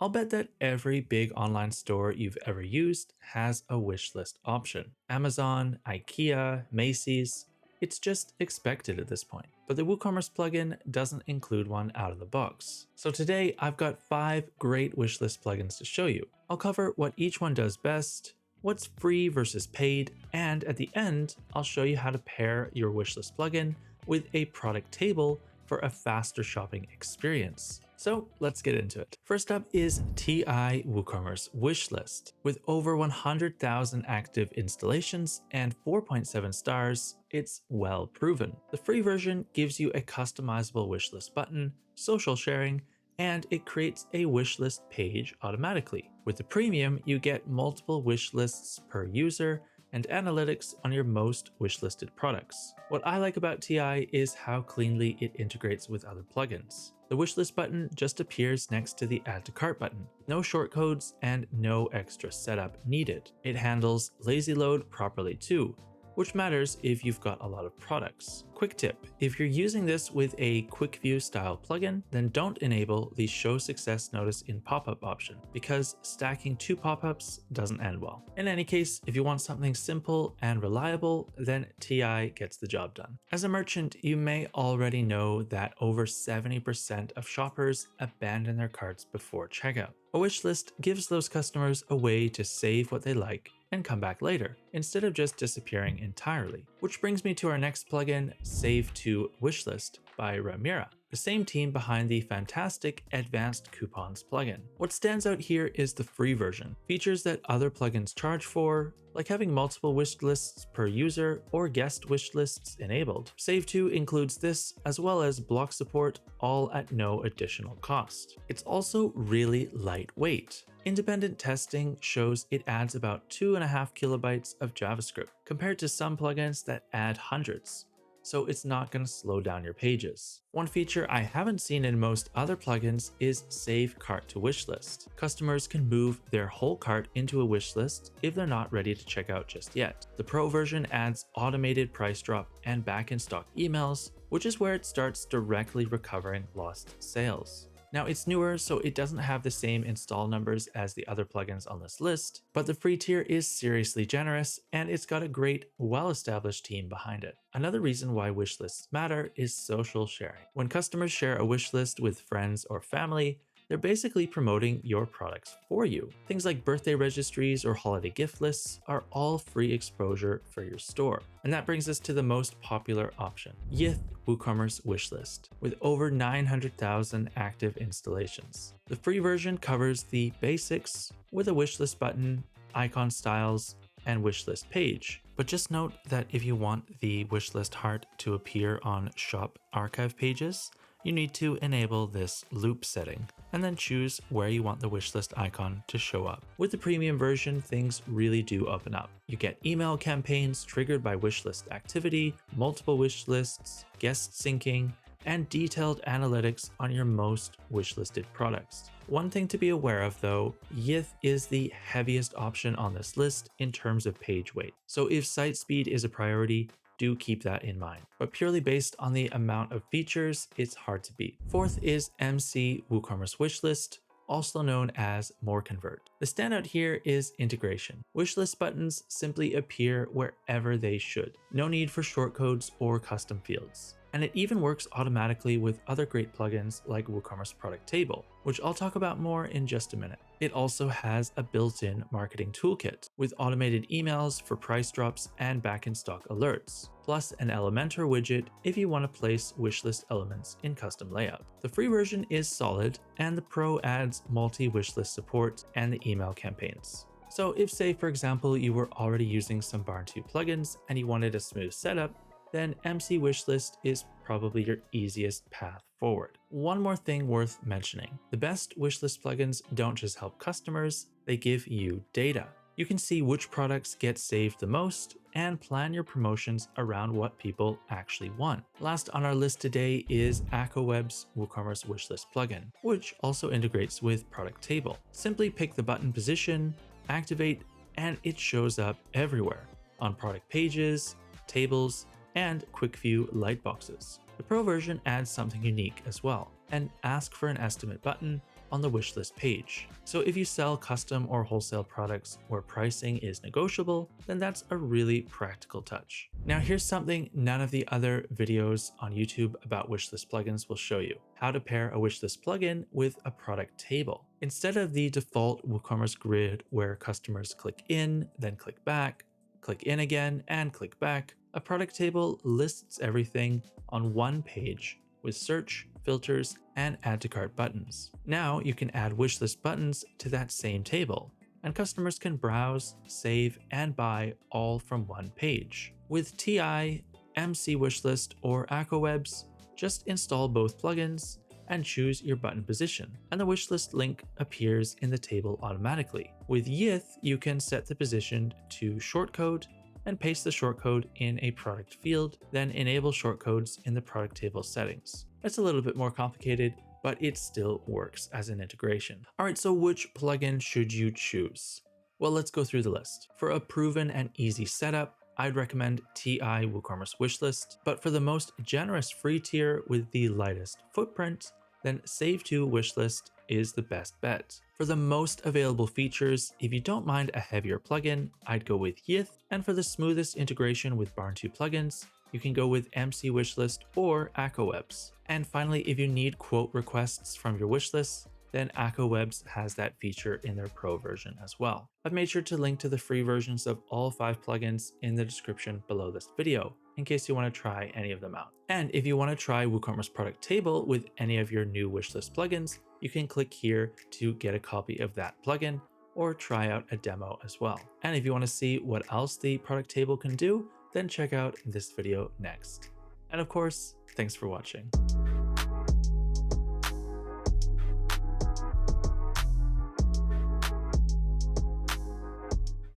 I'll bet that every big online store you've ever used has a wishlist option. Amazon, IKEA, Macy's. It's just expected at this point. But the WooCommerce plugin doesn't include one out of the box. So today I've got 5 great wishlist plugins to show you. I'll cover what each one does best, what's free versus paid, and at the end, I'll show you how to pair your wishlist plugin with a product table for a faster shopping experience. So let's get into it. First up is TI WooCommerce Wishlist. With over 100,000 active installations and 4.7 stars, it's well proven. The free version gives you a customizable wishlist button, social sharing, and it creates a wishlist page automatically. With the premium, you get multiple wishlists per user and analytics on your most wishlisted products. What I like about TI is how cleanly it integrates with other plugins. The wishlist button just appears next to the add to cart button. No shortcodes and no extra setup needed. It handles lazy load properly too, which matters if you've got a lot of products. Quick tip, if you're using this with a quick view style plugin, then don't enable the show success notice in pop-up option because stacking 2 pop-ups doesn't end well. In any case, if you want something simple and reliable, then TI gets the job done. As a merchant, you may already know that over 70% of shoppers abandon their carts before checkout. A wishlist gives those customers a way to save what they like and come back later, instead of just disappearing entirely. Which brings me to our next plugin, SaveTo Wishlist by Ramira, the same team behind the fantastic Advanced Coupons plugin. What stands out here is the free version, features that other plugins charge for, like having multiple wishlists per user or guest wishlists enabled. SaveTo includes this as well as block support, all at no additional cost. It's also really lightweight. Independent testing shows it adds about 2.5 kilobytes of JavaScript compared to some plugins that add hundreds, so it's not going to slow down your pages. One feature I haven't seen in most other plugins is Save Cart to Wishlist. Customers can move their whole cart into a wishlist if they're not ready to check out just yet. The Pro version adds automated price drop and back in stock emails, which is where it starts directly recovering lost sales. Now it's newer, so it doesn't have the same install numbers as the other plugins on this list, but the free tier is seriously generous and it's got a great, well-established team behind it. Another reason why wishlists matter is social sharing. When customers share a wishlist with friends or family, they're basically promoting your products for you. Things like birthday registries or holiday gift lists are all free exposure for your store. And that brings us to the most popular option, YITH WooCommerce Wishlist, with over 900,000 active installations. The free version covers the basics with a wishlist button, icon styles, and wishlist page. But just note that if you want the wishlist heart to appear on shop archive pages, you need to enable this loop setting and then choose where you want the wishlist icon to show up. With the premium version, things really do open up. You get email campaigns triggered by wishlist activity, multiple wishlists, guest syncing, and detailed analytics on your most wishlisted products. One thing to be aware of though, YITH is the heaviest option on this list in terms of page weight. So if site speed is a priority, do keep that in mind. But purely based on the amount of features, it's hard to beat. Fourth is MC WooCommerce Wishlist, also known as MoreConvert. The standout here is integration. Wishlist buttons simply appear wherever they should. No need for shortcodes or custom fields. And it even works automatically with other great plugins like WooCommerce Product Table, which I'll talk about more in just a minute. It also has a built-in marketing toolkit with automated emails for price drops and back-in-stock alerts, plus an Elementor widget if you want to place wishlist elements in custom layout. The free version is solid, and the Pro adds multi-wishlist support and the email campaigns. So if, say, for example, you were already using some Barn2 plugins and you wanted a smooth setup, then MC Wishlist is probably your easiest path forward. One more thing worth mentioning. The best wishlist plugins don't just help customers, they give you data. You can see which products get saved the most and plan your promotions around what people actually want. Last on our list today is Acowebs WooCommerce Wishlist plugin, which also integrates with Product Table. Simply pick the button position, activate, and it shows up everywhere on product pages, tables, and quick view lightboxes. The Pro version adds something unique as well, an Ask for an Estimate button on the wishlist page. So if you sell custom or wholesale products where pricing is negotiable, then that's a really practical touch. Now here's something none of the other videos on YouTube about wishlist plugins will show you: how to pair a wishlist plugin with a product table. Instead of the default WooCommerce grid where customers click in, then click back, click in again, and click back, a product table lists everything on one page with search, filters, and add to cart buttons. Now you can add wishlist buttons to that same table, and customers can browse, save, and buy all from one page. With TI, MC Wishlist, or Acowebs, just install both plugins and choose your button position, and the wishlist link appears in the table automatically. With YITH, you can set the position to shortcode and paste the shortcode in a product field, then enable shortcodes in the product table settings. It's a little bit more complicated, but it still works as an integration. All right, so which plugin should you choose? Well, let's go through the list. For a proven and easy setup, I'd recommend TI WooCommerce Wishlist, but for the most generous free tier with the lightest footprint, then SaveTo Wishlist is the best bet. For the most available features, if you don't mind a heavier plugin, I'd go with YITH, and for the smoothest integration with Barn2 plugins, you can go with MC Wishlist or Acowebs. And finally, if you need quote requests from your wishlists, then Acowebs has that feature in their pro version as well. I've made sure to link to the free versions of all 5 plugins in the description below this video, in case you want to try any of them out. And if you want to try WooCommerce Product Table with any of your new wishlist plugins, you can click here to get a copy of that plugin or try out a demo as well. And if you want to see what else the product table can do, then check out this video next. And of course, thanks for watching.